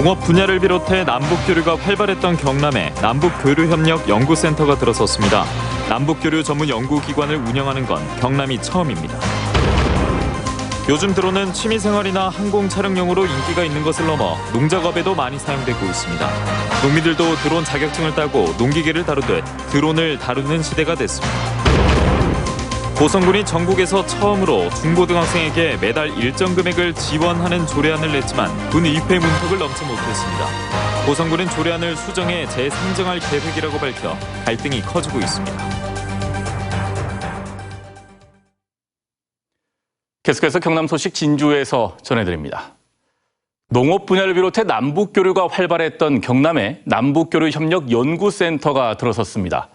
농업 분야를 비롯해 남북교류가 활발했던 경남에 남북교류협력연구센터가 들어섰습니다. 남북교류 전문 연구기관을 운영하는 건 경남이 처음입니다. 요즘 드론은 취미생활이나 항공 촬영용으로 인기가 있는 것을 넘어 농작업에도 많이 사용되고 있습니다. 농민들도 드론 자격증을 따고 농기계를 다루듯 드론을 다루는 시대가 됐습니다. 고성군이 전국에서 처음으로 중고등학생에게 매달 일정 금액을 지원하는 조례안을 냈지만 군의회 문턱을 넘지 못했습니다. 고성군은 조례안을 수정해 재상정할 계획이라고 밝혀 갈등이 커지고 있습니다. 계속해서 경남 소식 진주에서 전해드립니다. 농업 분야를 비롯해 남북교류가 활발했던 경남에 남북교류협력연구센터가 들어섰습니다.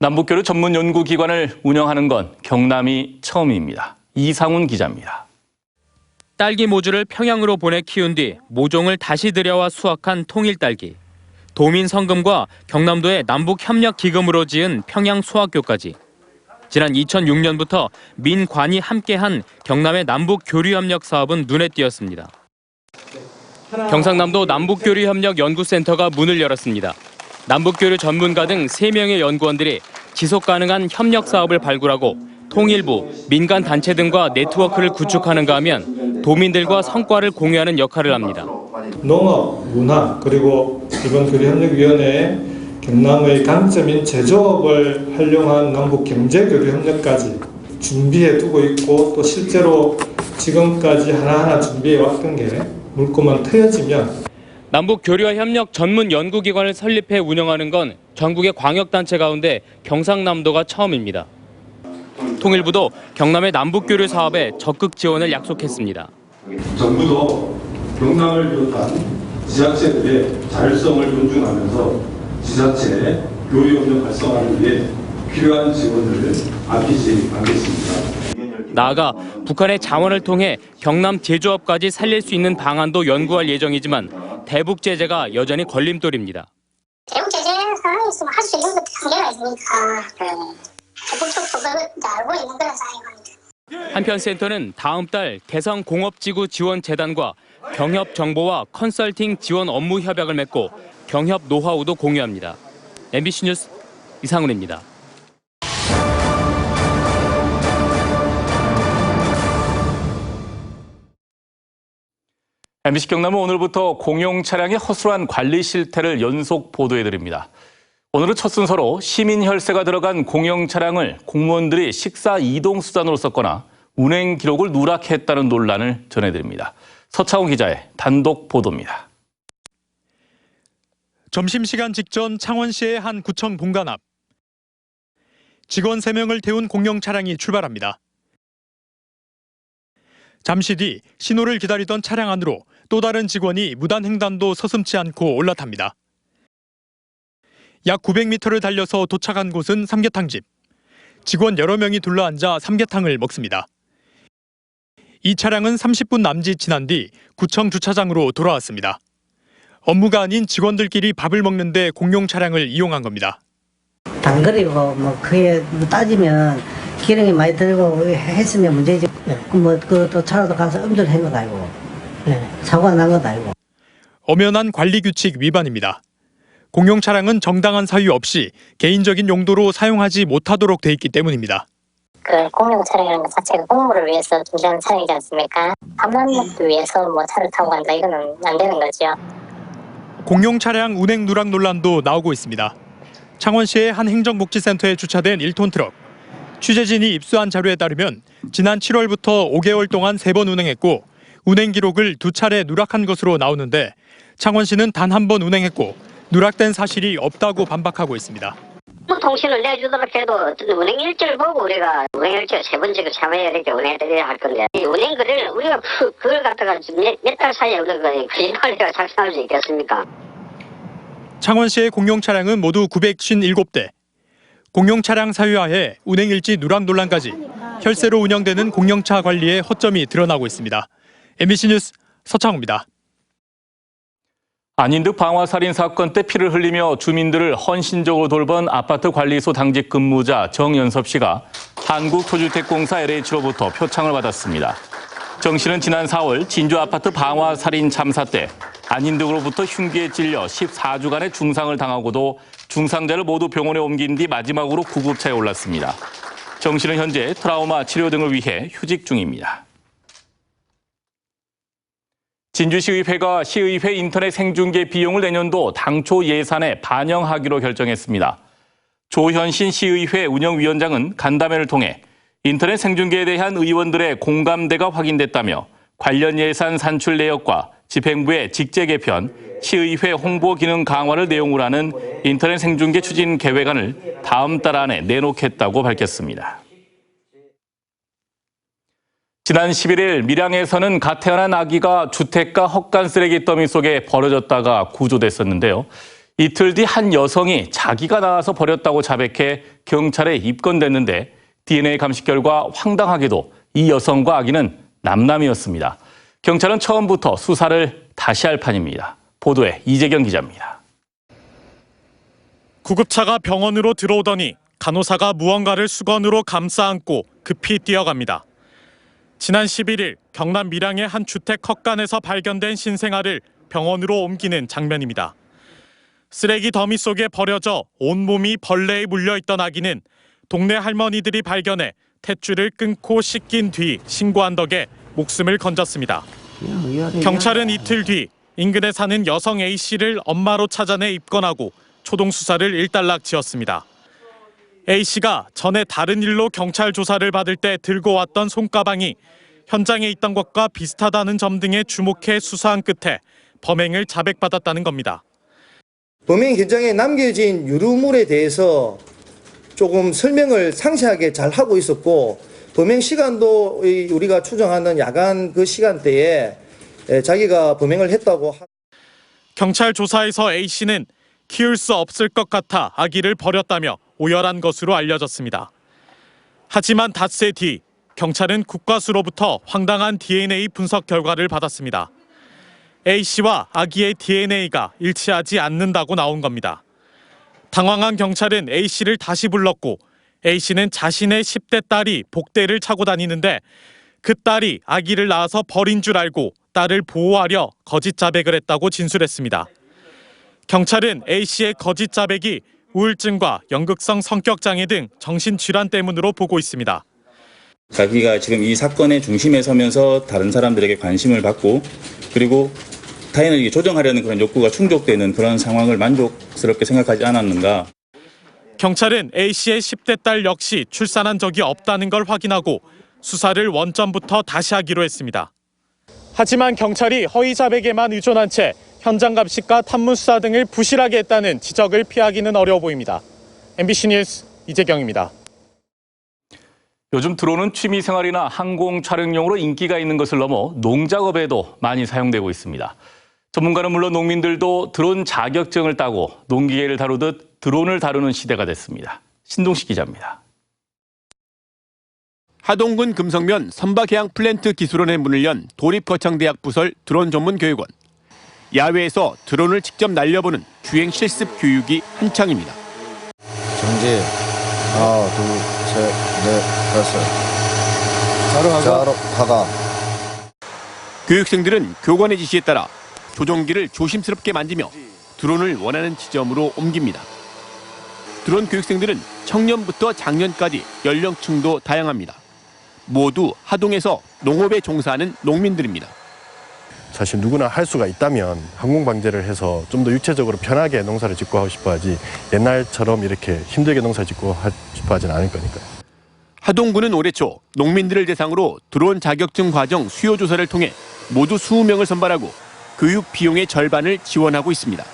남북교류 전문 연구기관을 운영하는 건 경남이 처음입니다. 이상훈 기자입니다. 딸기 모주를 평양으로 보내 키운 뒤 모종을 다시 들여와 수확한 통일딸기. 도민 성금과 경남도의 남북협력기금으로 지은 평양 수학교까지. 지난 2006년부터 민관이 함께한 경남의 남북교류협력 사업은 눈에 띄었습니다. 경상남도 남북교류협력연구센터가 문을 열었습니다. 남북교류 전문가 등 3명의 연구원들이 지속가능한 협력 사업을 발굴하고 통일부, 민간단체 등과 네트워크를 구축하는가 하면 도민들과 성과를 공유하는 역할을 합니다. 농업, 문화, 그리고 이번 교류협력위원회에 경남의 강점인 제조업을 활용한 남북경제교류협력까지 준비해 두고 있고 또 실제로 지금까지 하나하나 준비해 왔던 게 물꼬만 트여지면 남북교류협력 전문 연구기관을 설립해 운영하는 건 전국의 광역단체 가운데 경상남도가 처음입니다. 통일부도 경남의 남북교류 사업에 적극 지원을 약속했습니다. 정부도 경남을 비롯한 지자체들의 자율성을 존중하면서 지자체의 교류협력 활성화를 위해 필요한 지원을 아끼지 않겠습니다. 나아가 북한의 자원을 통해 경남 제조업까지 살릴 수 있는 방안도 연구할 예정이지만 대북 제재가 여전히 걸림돌입니다. 대북 제재 상황이 있으면 할 수 있는 것도 한계가 있으니까 대북 쪽도 알고 있는 그런 상황입니다. 한편 센터는 다음 달 개성공업지구-지원재단과 경협 정보와 컨설팅 지원 업무 협약을 맺고 경협 노하우도 공유합니다. MBC 뉴스 이상훈입니다. MBC 경남은 오늘부터 공용 차량의 허술한 관리 실태를 연속 보도해드립니다. 오늘은 첫 순서로 시민 혈세가 들어간 공용 차량을 공무원들이 식사 이동 수단으로 썼거나 운행 기록을 누락했다는 논란을 전해드립니다. 서차원 기자의 단독 보도입니다. 점심시간 직전 창원시의 한 구청 본관 앞. 직원 3명을 태운 공용 차량이 출발합니다. 잠시 뒤 신호를 기다리던 차량 안으로 또 다른 직원이 무단 횡단도 서슴지 않고 올라탑니다. 약 900m를 달려서 도착한 곳은 삼계탕집. 직원 여러 명이 둘러앉아 삼계탕을 먹습니다. 이 차량은 30분 남짓 지난 뒤 구청 주차장으로 돌아왔습니다. 업무가 아닌 직원들끼리 밥을 먹는데 공용 차량을 이용한 겁니다. 단거리고 그에 따지면 기름이 많이 들고 했으면 문제지. 또 차로도 가서 음주를 한 것도 아니고 사고가 난 것도 아니고. 엄연한 관리규칙 위반입니다. 공용 차량은 정당한 사유 없이 개인적인 용도로 사용하지 못하도록 돼 있기 때문입니다. 그 공용 차량이라는 것 자체가 공무를 위해서 준비한 차량이지 않습니까? 밥만 먹기 위해서 차를 타고 간다 이거는 안 되는 거죠. 공용 차량 운행 누락 논란도 나오고 있습니다. 창원시의 한 행정복지센터에 주차된 1톤 트럭. 취재진이 입수한 자료에 따르면 지난 7월부터 5개월 동안 3번 운행했고 운행 기록을 2차례 누락한 것으로 나오는데 창원시는 단 한 번 운행했고 누락된 사실이 없다고 반박하고 있습니다. 통신을 내주도록 해도 운행 일지를 보고 우리가 운행 일지를 3번째 참여해야 이렇게 운행해야 할 건데 이 운행 글을 우리가 그걸 갖다가 몇 달 사이에 우리가 거짓말이라고 작성할 수 있겠습니까? 창원시의 공용 차량은 모두 957대. 공용 차량 사유화에 운행일지 누락 논란까지 혈세로 운영되는 공용차 관리에 허점이 드러나고 있습니다. MBC 뉴스 서창호입니다. 아닌 듯 방화살인 사건 때 피를 흘리며 주민들을 헌신적으로 돌본 아파트 관리소 당직 근무자 정연섭 씨가 한국토주택공사 LH로부터 표창을 받았습니다. 정 씨는 지난 4월 진주 아파트 방화살인 참사 때 간인 등으로부터 흉기에 찔려 14주간의 중상을 당하고도 중상자를 모두 병원에 옮긴 뒤 마지막으로 구급차에 올랐습니다. 정 씨는 현재 트라우마 치료 등을 위해 휴직 중입니다. 진주시의회가 시의회 인터넷 생중계 비용을 내년도 당초 예산에 반영하기로 결정했습니다. 조현신 시의회 운영위원장은 간담회를 통해 인터넷 생중계에 대한 의원들의 공감대가 확인됐다며 관련 예산 산출 내역과 집행부의 직제 개편, 시의회 홍보 기능 강화를 내용으로 하는 인터넷 생중계 추진 계획안을 다음 달 안에 내놓겠다고 밝혔습니다. 지난 11일 밀양에서는 갓 태어난 아기가 주택가 헛간 쓰레기 더미 속에 버려졌다가 구조됐었는데요. 이틀 뒤 한 여성이 자기가 나와서 버렸다고 자백해 경찰에 입건됐는데 DNA 감식 결과 황당하게도 이 여성과 아기는 남남이었습니다. 경찰은 처음부터 수사를 다시 할 판입니다. 보도에 이재경 기자입니다. 구급차가 병원으로 들어오더니 간호사가 무언가를 수건으로 감싸 안고 급히 뛰어갑니다. 지난 11일 경남 밀양의 한 주택 헛간에서 발견된 신생아를 병원으로 옮기는 장면입니다. 쓰레기 더미 속에 버려져 온몸이 벌레에 물려있던 아기는 동네 할머니들이 발견해 탯줄을 끊고 씻긴 뒤 신고한 덕에 목숨을 건졌습니다. 경찰은 이틀 뒤 인근에 사는 여성 A씨를 엄마로 찾아내 입건하고 초동 수사를 일단락 지었습니다. A씨가 전에 다른 일로 경찰 조사를 받을 때 들고 왔던 손가방이 현장에 있던 것과 비슷하다는 점 등에 주목해 수사한 끝에 범행을 자백받았다는 겁니다. 범행 현장에 남겨진 유류물에 대해서 조금 설명을 상세하게 잘 하고 있었고 범행 시간도 우리가 추정하는 야간 그 시간대에 자기가 범행을 했다고. 경찰 조사에서 A씨는 키울 수 없을 것 같아 아기를 버렸다며 오열한 것으로 알려졌습니다. 하지만 닷새 뒤 경찰은 국과수로부터 황당한 DNA 분석 결과를 받았습니다. A씨와 아기의 DNA가 일치하지 않는다고 나온 겁니다. 당황한 경찰은 A씨를 다시 불렀고 A씨는 자신의 10대 딸이 복대를 차고 다니는데 그 딸이 아기를 낳아서 버린 줄 알고 딸을 보호하려 거짓 자백을 했다고 진술했습니다. 경찰은 A씨의 거짓 자백이 우울증과 연극성 성격장애 등 정신질환 때문으로 보고 있습니다. 자기가 지금 이 사건의 중심에 서면서 다른 사람들에게 관심을 받고 그리고 타인에게 조정하려는 그런 욕구가 충족되는 그런 상황을 만족스럽게 생각하지 않았는가. 경찰은 A씨의 10대 딸 역시 출산한 적이 없다는 걸 확인하고 수사를 원점부터 다시 하기로 했습니다. 하지만 경찰이 허위 자백에만 의존한 채 현장 감식과 탐문 수사 등을 부실하게 했다는 지적을 피하기는 어려워 보입니다. MBC 뉴스 이재경입니다. 요즘 드론은 취미생활이나 항공 촬영용으로 인기가 있는 것을 넘어 농작업에도 많이 사용되고 있습니다. 전문가는 물론 농민들도 드론 자격증을 따고 농기계를 다루듯 드론을 다루는 시대가 됐습니다. 신동식 기자입니다. 하동군 금성면 선박해양 플랜트 기술원의 문을 연 도립거창대학 부설 드론 전문 교육원. 야외에서 드론을 직접 날려보는 주행 실습 교육이 한창입니다. 정지. 하나, 둘, 셋, 넷, 다섯. 자로 가가. 교육생들은 교관의 지시에 따라 조종기를 조심스럽게 만지며 드론을 원하는 지점으로 옮깁니다. 드론 교육생들은 청년부터 장년까지 연령층도 다양합니다. 모두 하동에서 농업에 종사하는 농민들입니다. 사실 누구나 할 수가 있다면 항공방제를 해서 좀 더 유체적으로 편하게 농사를 짓고 하고 싶어 하지 옛날처럼 이렇게 힘들게 농사 짓고 싶어 하지는 않을 거니까요. 하동군은 올해 초 농민들을 대상으로 드론 자격증 과정 수요 조사를 통해 모두 20명을 선발하고 교육 비용의 절반을 지원하고 있습니다.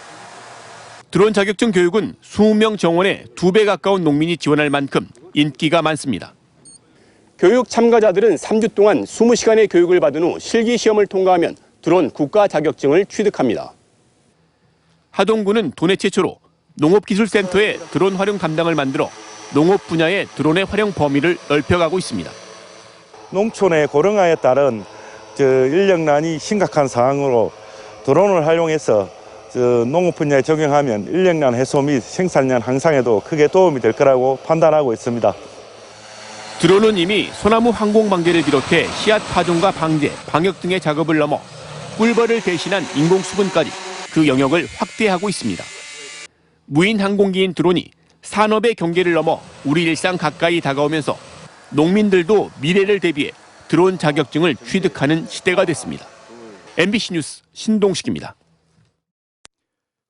드론 자격증 교육은 20명 정원에 2배 가까운 농민이 지원할 만큼 인기가 많습니다. 교육 참가자들은 3주 동안 20시간의 교육을 받은 후 실기시험을 통과하면 드론 국가 자격증을 취득합니다. 하동군은 도내 최초로 농업기술센터에 드론 활용 담당을 만들어 농업 분야의 드론의 활용 범위를 넓혀가고 있습니다. 농촌의 고령화에 따른 인력난이 심각한 상황으로 드론을 활용해서 농업 분야에 적용하면 인력난 해소 및 생산량 향상에도 크게 도움이 될 거라고 판단하고 있습니다. 드론은 이미 소나무 항공 방제를 비롯해 씨앗 파종과 방제, 방역 등의 작업을 넘어 꿀벌을 대신한 인공수분까지 그 영역을 확대하고 있습니다. 무인 항공기인 드론이 산업의 경계를 넘어 우리 일상 가까이 다가오면서 농민들도 미래를 대비해 드론 자격증을 취득하는 시대가 됐습니다. MBC 뉴스 신동식입니다.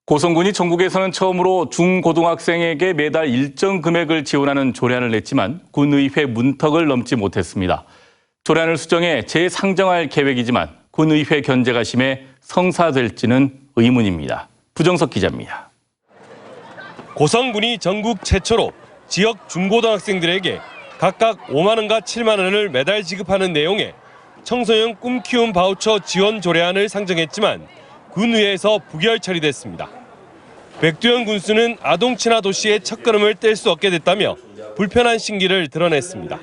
고성군이 전국에서는 처음으로 중고등학생에게 매달 일정 금액을 지원하는 조례안을 냈지만 군의회 문턱을 넘지 못했습니다. 조례안을 수정해 재상정할 계획이지만 군의회 견제가 심해 성사될지는 의문입니다. 부정석 기자입니다. 고성군이 전국 최초로 지역 중고등학생들에게 각각 5만 원과 7만 원을 매달 지급하는 내용의 청소년 꿈 키움 바우처 지원 조례안을 상정했지만 군의회에서 부결 처리됐습니다. 백두현 군수는 아동 친화 도시의 첫걸음을 뗄 수 없게 됐다며 불편한 심기를 드러냈습니다.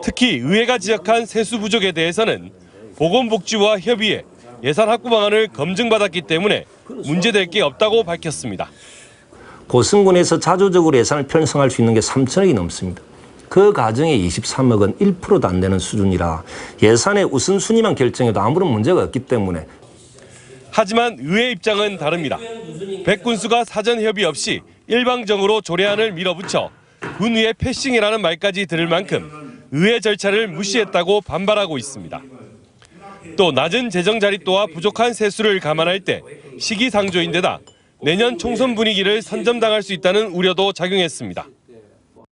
특히 의회가 지적한 세수 부족에 대해서는 보건복지부와 협의해 예산 확보 방안을 검증받았기 때문에 문제될 게 없다고 밝혔습니다. 고성군에서 자주적으로 예산을 편성할 수 있는 게 3천억이 넘습니다. 그 가정의 23억은 1%도 안 되는 수준이라 예산의 우선순위만 결정해도 아무런 문제가 없기 때문에. 하지만 의회 입장은 다릅니다. 백 군수가 사전 협의 없이 일방적으로 조례안을 밀어붙여 군의회 패싱이라는 말까지 들을 만큼 의회 절차를 무시했다고 반발하고 있습니다. 또 낮은 재정 자립도와 부족한 세수를 감안할 때 시기상조인데다 내년 총선 분위기를 선점당할 수 있다는 우려도 작용했습니다.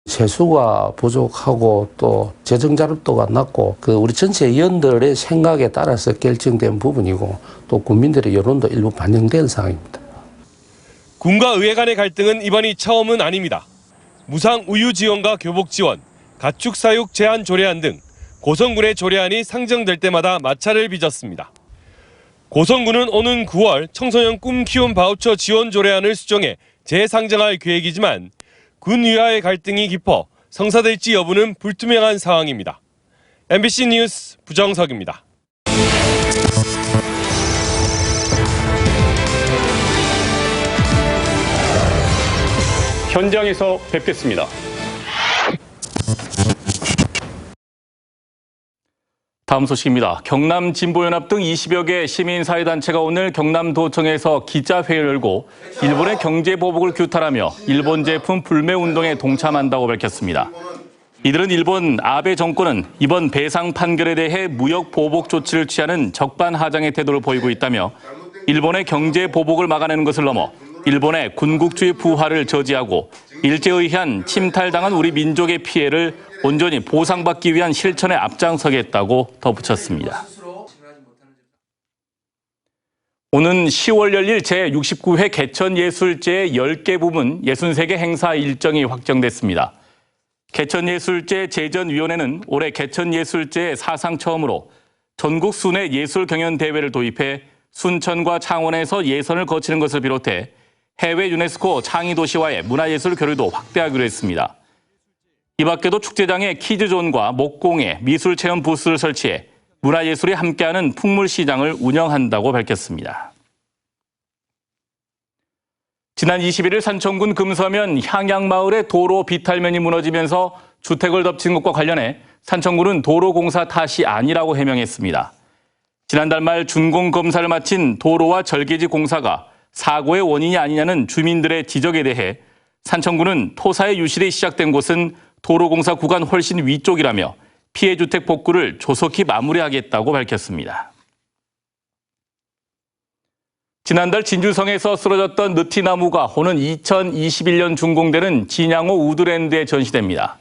세수가 부족하고 또 재정 자립도가 낮고 우리 전체 의원들의 생각에 따라서 결정된 부분이고 또 국민들의 여론도 일부 반영된 상황입니다. 군과 의회 간의 갈등은 이번이 처음은 아닙니다. 무상 우유 지원과 교복 지원, 가축 사육 제한 조례안 등 고성군의 조례안이 상정될 때마다 마찰을 빚었습니다. 고성군은 오는 9월 청소년 꿈 키움 바우처 지원 조례안을 수정해 재상정할 계획이지만 군의회와의 갈등이 깊어 성사될지 여부는 불투명한 상황입니다. MBC 뉴스 부정석입니다. 현장에서 뵙겠습니다. 다음 소식입니다. 경남 진보연합 등 20여 개 시민사회단체가 오늘 경남도청에서 기자회의를 열고 일본의 경제보복을 규탄하며 일본 제품 불매운동에 동참한다고 밝혔습니다. 이들은 일본 아베 정권은 이번 배상 판결에 대해 무역보복 조치를 취하는 적반하장의 태도를 보이고 있다며 일본의 경제보복을 막아내는 것을 넘어 일본의 군국주의 부활을 저지하고 일제에 의한 침탈당한 우리 민족의 피해를 온전히 보상받기 위한 실천에 앞장서겠다고 덧붙였습니다. 오는 10월 열릴 제69회 개천예술제의 10개 부문 63개 행사 일정이 확정됐습니다. 개천예술제 제전위원회는 올해 개천예술제의 사상 처음으로 전국 순회 예술경연대회를 도입해 순천과 창원에서 예선을 거치는 것을 비롯해 해외 유네스코 창의도시와의 문화예술 교류도 확대하기로 했습니다. 이 밖에도 축제장에 키즈존과 목공예, 미술체험 부스를 설치해 문화예술이 함께하는 풍물시장을 운영한다고 밝혔습니다. 지난 21일 산청군 금서면 향양마을의 도로 비탈면이 무너지면서 주택을 덮친 것과 관련해 산청군은 도로공사 탓이 아니라고 해명했습니다. 지난달 말 준공검사를 마친 도로와 절개지 공사가 사고의 원인이 아니냐는 주민들의 지적에 대해 산청군은 토사의 유실이 시작된 곳은 도로공사 구간 훨씬 위쪽이라며 피해 주택 복구를 조속히 마무리하겠다고 밝혔습니다. 지난달 진주성에서 쓰러졌던 느티나무가 오는 2021년 준공되는 진양호 우드랜드에 전시됩니다.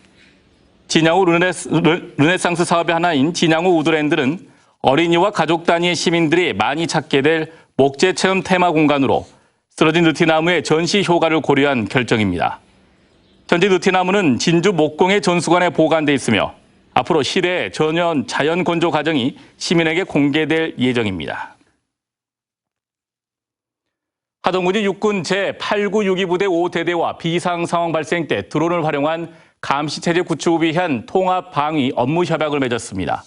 진양호 르네상스 사업의 하나인 진양호 우드랜드는 어린이와 가족 단위의 시민들이 많이 찾게 될 목재 체험 테마 공간으로 쓰러진 느티나무의 전시 효과를 고려한 결정입니다. 현재 느티나무는 진주 목공의 전수관에 보관돼 있으며 앞으로 실외 전원 자연 건조 과정이 시민에게 공개될 예정입니다. 하동군이 육군 제8962부대 5대대와 비상 상황 발생 때 드론을 활용한 감시체제 구축을 위한 통합 방위 업무 협약을 맺었습니다.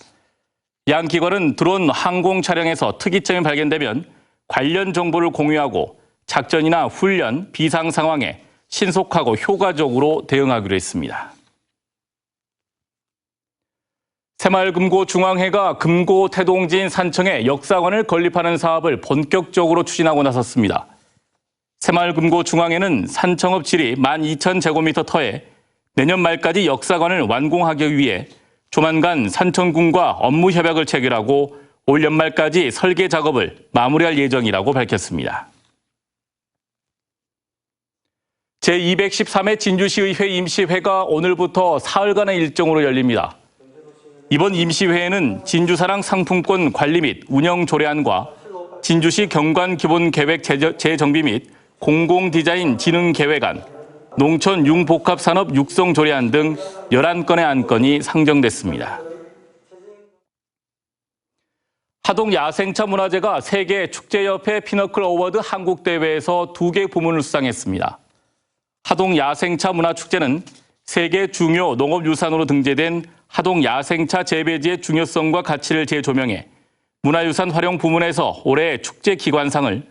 양 기관은 드론 항공 차량에서 특이점이 발견되면 관련 정보를 공유하고 작전이나 훈련, 비상 상황에 신속하고 효과적으로 대응하기로 했습니다. 새마을금고중앙회가 금고 태동지인 산청에 역사관을 건립하는 사업을 본격적으로 추진하고 나섰습니다. 새마을금고중앙회는 산청읍 지리 12,000제곱미터 터에 내년 말까지 역사관을 완공하기 위해 조만간 산청군과 업무 협약을 체결하고 올 연말까지 설계 작업을 마무리할 예정이라고 밝혔습니다. 제213회 진주시의회 임시회가 오늘부터 사흘간의 일정으로 열립니다. 이번 임시회에는 진주사랑 상품권 관리 및 운영 조례안과 진주시 경관 기본 계획 재정비 및 공공디자인 진흥 계획안, 농촌 융복합산업 육성 조례안 등 11건의 안건이 상정됐습니다. 하동 야생차 문화재가 세계 축제협회 피너클 어워드 한국대회에서 2개 부문을 수상했습니다. 하동 야생차 문화축제는 세계 중요 농업유산으로 등재된 하동 야생차 재배지의 중요성과 가치를 재조명해 문화유산 활용 부문에서 올해 축제 기관상을,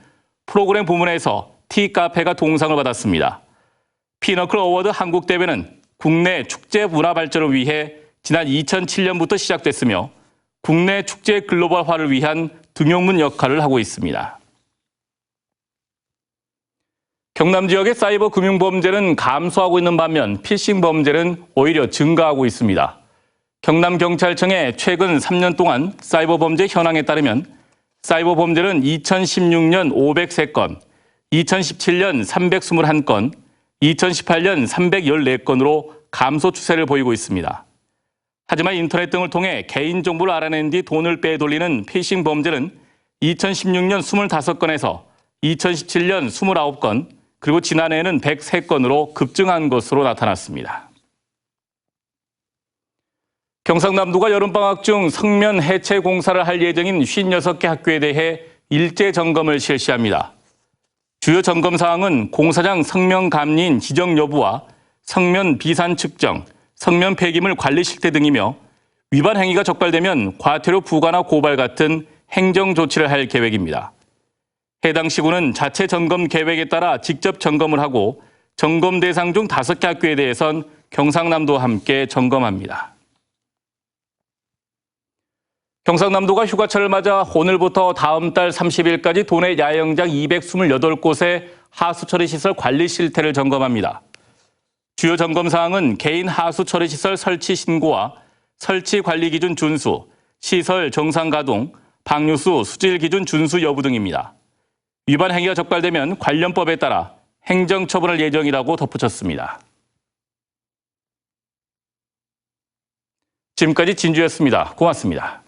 프로그램 부문에서 티카페가 동상을 받았습니다. 피너클 어워드 한국대회는 국내 축제 문화 발전을 위해 지난 2007년부터 시작됐으며 국내 축제 글로벌화를 위한 등용문 역할을 하고 있습니다. 경남 지역의 사이버 금융 범죄는 감소하고 있는 반면 피싱 범죄는 오히려 증가하고 있습니다. 경남경찰청의 최근 3년 동안 사이버 범죄 현황에 따르면 사이버 범죄는 2016년 503건, 2017년 321건, 2018년 314건으로 감소 추세를 보이고 있습니다. 하지만 인터넷 등을 통해 개인정보를 알아낸 뒤 돈을 빼돌리는 피싱 범죄는 2016년 25건에서 2017년 29건, 그리고 지난해에는 103건으로 급증한 것으로 나타났습니다. 경상남도가 여름방학 중 성면 해체 공사를 할 예정인 56개 학교에 대해 일제 점검을 실시합니다. 주요 점검 사항은 공사장 성면 감리인 지정 여부와 성면 비산 측정, 성면 폐기물 관리 실태 등이며 위반 행위가 적발되면 과태료 부과나 고발 같은 행정 조치를 할 계획입니다. 해당 시군은 자체 점검 계획에 따라 직접 점검을 하고 점검 대상 중 5개 학교에 대해선 경상남도와 함께 점검합니다. 경상남도가 휴가철을 맞아 오늘부터 다음 달 30일까지 도내 야영장 228곳의 하수처리시설 관리 실태를 점검합니다. 주요 점검 사항은 개인 하수처리시설 설치 신고와 설치 관리 기준 준수, 시설 정상 가동, 방류수 수질 기준 준수 여부 등입니다. 위반 행위가 적발되면 관련법에 따라 행정처분할 예정이라고 덧붙였습니다. 지금까지 진주였습니다. 고맙습니다.